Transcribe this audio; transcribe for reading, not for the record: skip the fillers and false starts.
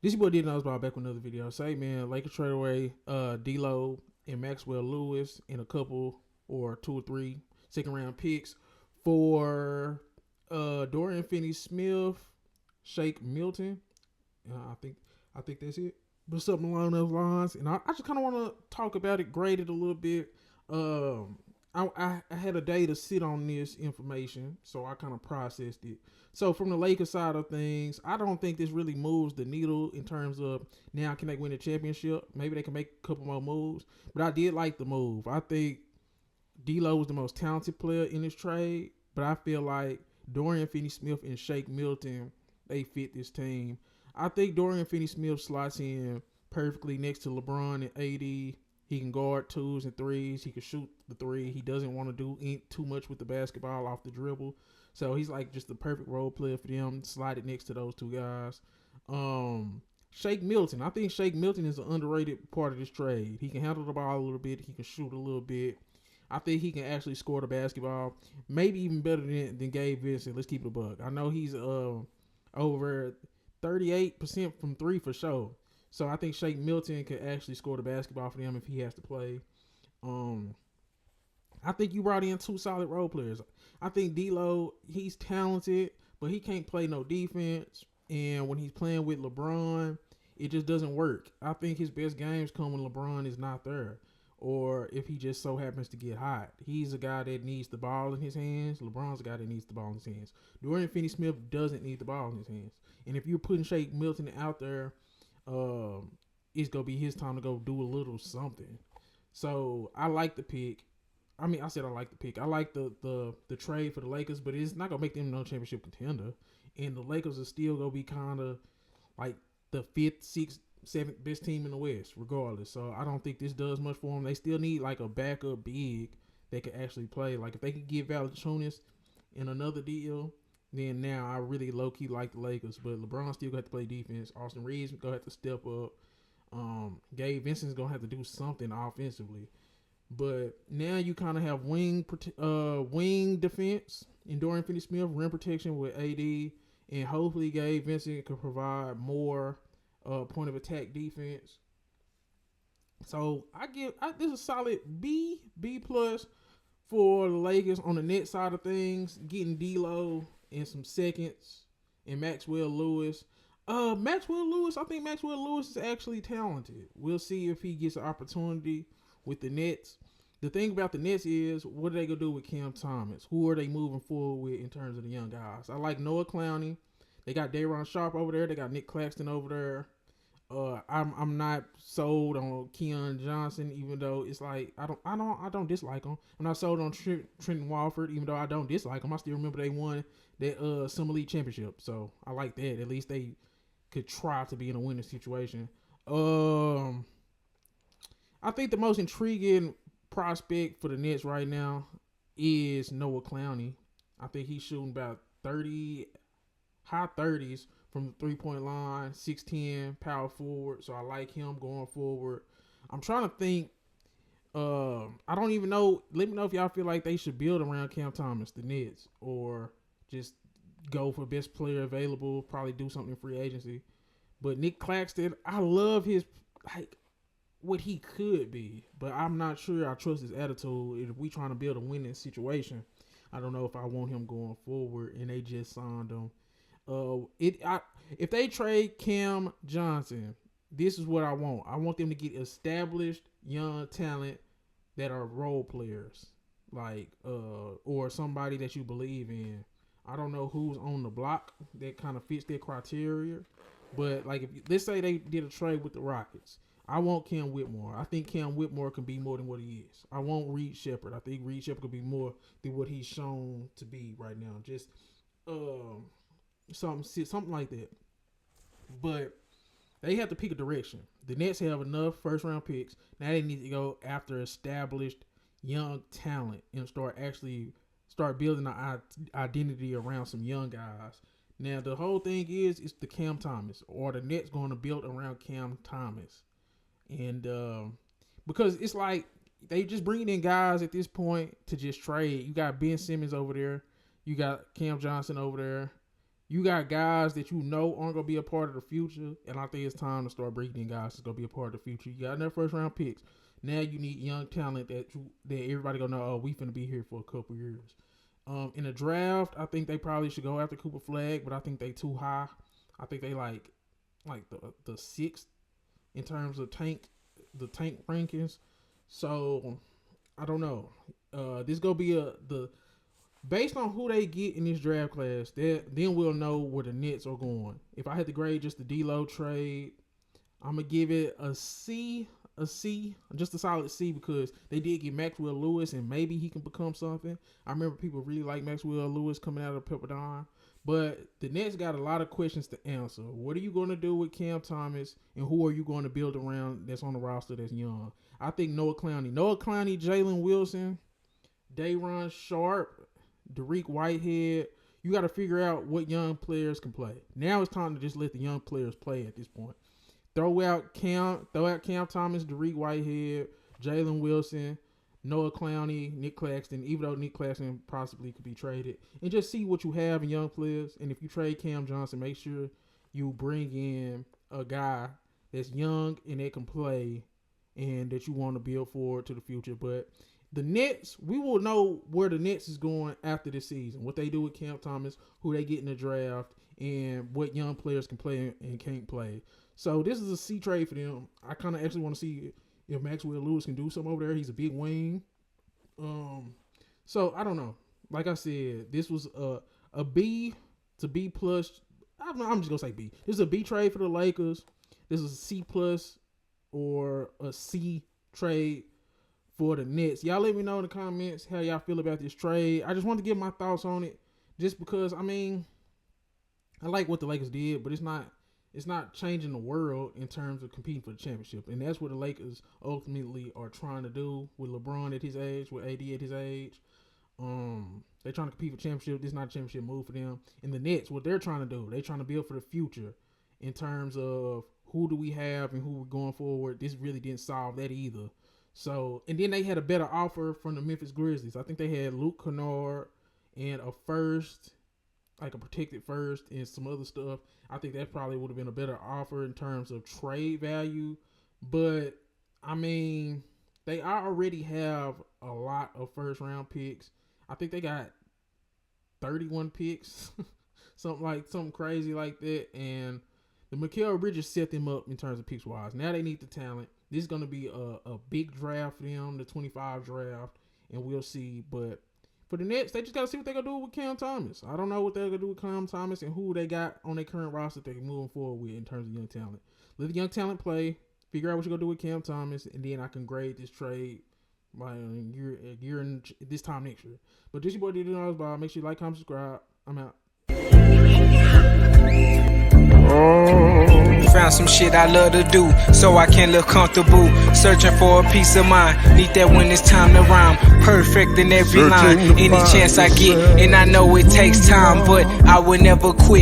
This boy did knows about back with another video. Say man, Lakers trade away D'Lo and Maxwell Lewis and a couple or two or three second round picks for Dorian Finney-Smith, Shake Milton. I think that's it. But something along those lines. And I just kind of want to talk about it, grade it a little bit. I had a day to sit on this information, so I kind of processed it. So from the Lakers side of things, I don't think this really moves the needle in terms of now can they win the championship? Maybe they can make a couple more moves, but I did like the move. I think D'Lo was the most talented player in this trade, but I feel like Dorian Finney-Smith and Shake Milton they fit this team. I think Dorian Finney-Smith slots in perfectly next to LeBron and AD. He can guard twos and threes. He can shoot the three. He doesn't want to do too much with the basketball off the dribble. So he's like just the perfect role player for them. Slide it next to those two guys. Shake Milton. I think Shake Milton is an underrated part of this trade. He can handle the ball a little bit. He can shoot a little bit. I think he can actually score the basketball, maybe even better than Gabe Vincent. Let's keep it a buck. I know he's over 38% from three for sure. So I think Shake Milton could actually score the basketball for them if he has to play. Um, I think you brought in two solid role players. I think D'Lo, he's talented, but he can't play no defense. And when he's playing with LeBron, it just doesn't work. I think his best games come when LeBron is not there, or if he just so happens to get hot. He's a guy that needs the ball in his hands. LeBron's a guy that needs the ball in his hands. Dorian Finney-Smith doesn't need the ball in his hands. And if you're putting Shake Milton out there, it's gonna be his time to go do a little something. So I like the pick. I mean, I said I like the pick. I like the trade for the Lakers, but it's not gonna make them no championship contender. And the Lakers are still gonna be kind of like the fifth, sixth, seventh best team in the West, regardless. So I don't think this does much for them. They still need like a backup big that could actually play. Like if they could get Valanciunas in another deal, then now I really low key like the Lakers. But LeBron still got to play defense. Austin Reeves gonna have to step up. Gabe Vincent's gonna have to do something offensively. But now you kind of have wing defense in Dorian Finney-Smith, rim protection with AD, and hopefully Gabe Vincent can provide more point of attack defense. So this is a solid B plus for the Lakers on the net side of things, getting D'Lo and some seconds and Maxwell Lewis. Maxwell Lewis, I think Maxwell Lewis is actually talented. We'll see if he gets an opportunity with the Nets. The thing about the Nets is, what are they gonna do with Cam Thomas? Who are they moving forward with in terms of the young guys? I like Noah Clowney. They got Day'Ron Sharpe over there. They got Nick Claxton over there. I'm not sold on Keon Johnson, even though it's like I don't dislike him. I'm not sold on Trenton Walford, even though I don't dislike him. I still remember they won that Summer League championship, so I like that. At least they could try to be in a winning situation. I think the most intriguing prospect for the Nets right now is Noah Clowney. I think he's shooting about 30, high 30s from the 3 point line, 6'10", power forward. So I like him going forward. I'm trying to think. I don't even know. Let me know if y'all feel like they should build around Cam Thomas, the Nets, or just go for best player available. Probably do something in free agency. But Nick Claxton, I love his like what he could be, but I'm not sure I trust his attitude. If we trying to build a winning situation, I don't know if I want him going forward. And they just signed him. If they trade Cam Johnson, this is what I want. I want them to get established young talent that are role players, like or somebody that you believe in. I don't know who's on the block that kind of fits their criteria, but like if let's say they did a trade with the Rockets, I want Cam Whitmore. I think Cam Whitmore can be more than what he is. I want Reed Shepard. I think Reed Shepard could be more than what he's shown to be right now. Just something like that. But they have to pick a direction. The Nets have enough first round picks. Now they need to go after established young talent and start building an identity around some young guys. Now the whole thing is it's the Cam Thomas, or the Nets going to build around Cam Thomas, and because it's like they just bringing in guys at this point to just trade. You got Ben Simmons over there, you got Cam Johnson over there, You got guys that you know aren't gonna be a part of the future, and I think it's time to start bringing in guys that's gonna be a part of the future. You got enough first round picks. Now you need young talent that everybody gonna know. Oh, we finna be here for a couple years. In the draft, I think they probably should go after Cooper Flag, but I think they too high. I think they like the sixth in terms of tank rankings. So I don't know. This gonna be based on who they get in this draft class, then we'll know where the Nets are going. If I had to grade just the D'Lo trade, I'm going to give it a C, just a solid C, because they did get Maxwell Lewis, and maybe he can become something. I remember people really like Maxwell Lewis coming out of Pepperdine. But the Nets got a lot of questions to answer. What are you going to do with Cam Thomas, and who are you going to build around that's on the roster that's young? I think Noah Clowney, Jalen Wilson, Day'Ron Sharpe, Dariq Whitehead. You got to figure out what young players can play. Now it's time to just let the young players play at this point. Throw out Cam Thomas, Dariq Whitehead, Jalen Wilson, Noah Clowney, Nick Claxton, even though Nick Claxton possibly could be traded, and just see what you have in young players. And if you trade Cam Johnson, make sure you bring in a guy that's young and that can play and that you want to build forward to the future. But the Nets, we will know where the Nets is going after this season, what they do with Cam Thomas, who they get in the draft, and what young players can play and can't play. So this is a C trade for them. I kind of actually want to see if Maxwell Lewis can do something over there. He's a big wing. So I don't know. Like I said, this was a B to B plus. I'm just gonna say B. This is a B trade for the Lakers. This is a C plus or a C trade for the Nets. Y'all let me know in the comments how y'all feel about this trade. I just wanted to give my thoughts on it, just because I like what the Lakers did, but it's not changing the world in terms of competing for the championship. And that's what the Lakers ultimately are trying to do with LeBron at his age, with AD at his age. They're trying to compete for championship. This is not a championship move for them. And the Nets, what they're trying to do, they're trying to build for the future in terms of who do we have and who we're going forward. This really didn't solve that either. So, and then they had a better offer from the Memphis Grizzlies. I think they had Luke Kennard and a first, like a protected first, and some other stuff. I think that probably would have been a better offer in terms of trade value. But, they already have a lot of first round picks. I think they got 31 picks, something crazy like that. And the Mikal Bridges set them up in terms of picks wise. Now they need the talent. This is going to be a big draft for them, the 25 draft, and we'll see. But for the Nets, they just got to see what they're going to do with Cam Thomas. I don't know what they're going to do with Cam Thomas and who they got on their current roster that they're moving forward with in terms of young talent. Let the young talent play, figure out what you're going to do with Cam Thomas, and then I can grade this trade by a year and this time next year. But this is your boy, D-Knowledge Bob. Make sure you like, comment, subscribe. I'm out. Found some shit I love to do, so I can look comfortable. Searching for a peace of mind, need that when it's time to rhyme. Perfect in every line, any chance I get, and I know it takes time, but I would never quit.